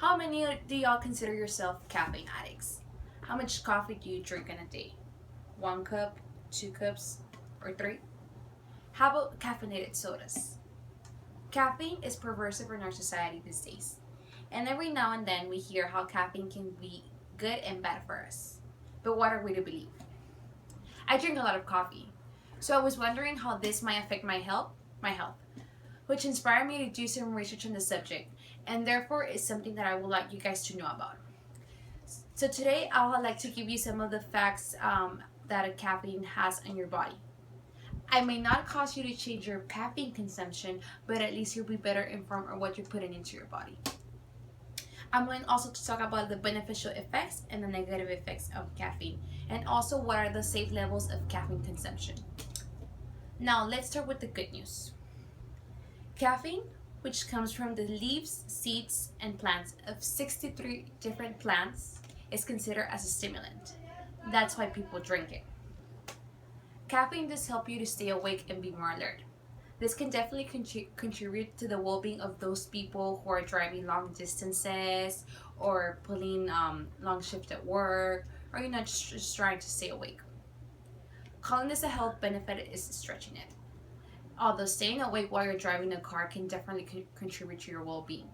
How many do y'all consider yourself caffeine addicts? How much coffee do you drink in a day? 1 cup, 2 cups, or three? How about caffeinated sodas? Caffeine is pervasive in our society these days, and every now and then we hear how caffeine can be good and bad for us. But what are we to believe? I drink a lot of coffee, so I was wondering how this might affect my health, which inspired me to do some research on the subject, and therefore is something that I would like you guys to know about. So today I would like to give you some of the facts that a caffeine has on your body. I may not cause you to change your caffeine consumption, but at least you'll be better informed on what you're putting into your body. I'm going also to talk about the beneficial effects and the negative effects of caffeine, and also what are the safe levels of caffeine consumption. Now let's start with the good news. Caffeine, which comes from the leaves, seeds, and plants of 63 different plants, is considered as a stimulant. That's why people drink it. Caffeine does help you to stay awake and be more alert. This can definitely contribute to the well-being of those people who are driving long distances or pulling long shift at work, or just trying to stay awake. Calling this a health benefit is stretching it. Although staying awake while you're driving a car can definitely contribute to your well-being.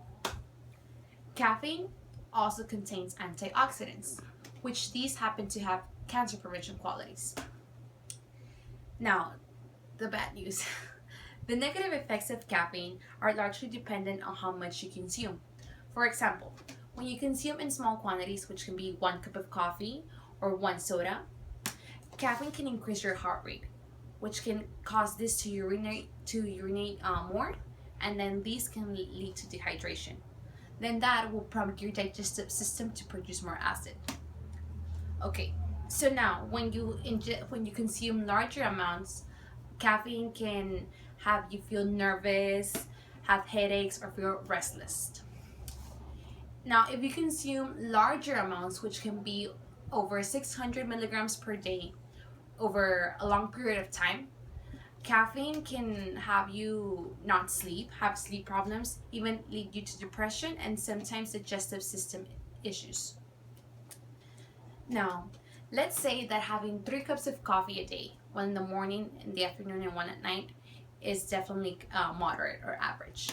Caffeine also contains antioxidants, which these happen to have cancer prevention qualities. Now, the bad news. The negative effects of caffeine are largely dependent on how much you consume. For example, when you consume in small quantities, which can be 1 cup of coffee or 1 soda, caffeine can increase your heart rate, which can cause this to urinate more, and then these can lead to dehydration. Then that will prompt your digestive system to produce more acid. Okay, so now when you consume larger amounts, caffeine can have you feel nervous, have headaches, or feel restless. Now, if you consume larger amounts, which can be over 600 milligrams per day over a long period of time, caffeine can have you not sleep, have sleep problems, even lead you to depression and sometimes digestive system issues. Now, let's say that having 3 cups of coffee a day, one in the morning, in the afternoon, and one at night, is definitely moderate or average.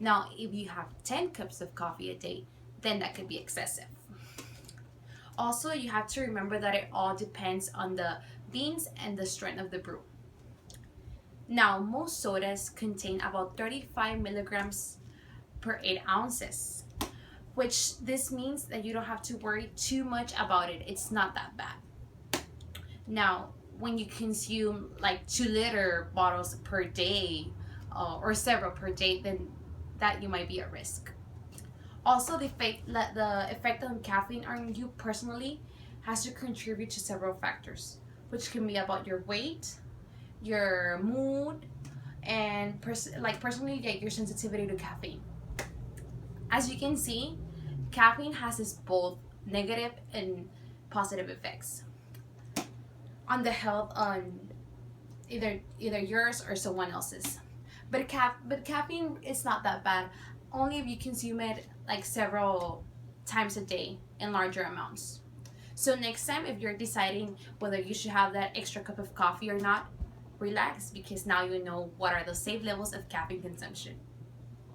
Now, if you have 10 cups of coffee a day, then that could be excessive. Also, you have to remember that it all depends on the beans and the strength of the brew. Now, most sodas contain about 35 milligrams per 8 ounces, which this means that you don't have to worry too much about it. It's not that bad. Now, when you consume like 2-liter bottles per day or several per day, then that you might be at risk. Also, the effect on caffeine on you personally has to contribute to several factors, which can be about your weight, your mood, and personally, your sensitivity to caffeine. As you can see, caffeine has its both negative and positive effects on the health on either yours or someone else's. But caffeine is not that bad, only if you consume it like several times a day in larger amounts. So next time, if you're deciding whether you should have that extra cup of coffee or not, relax, because now you know what are the safe levels of caffeine consumption.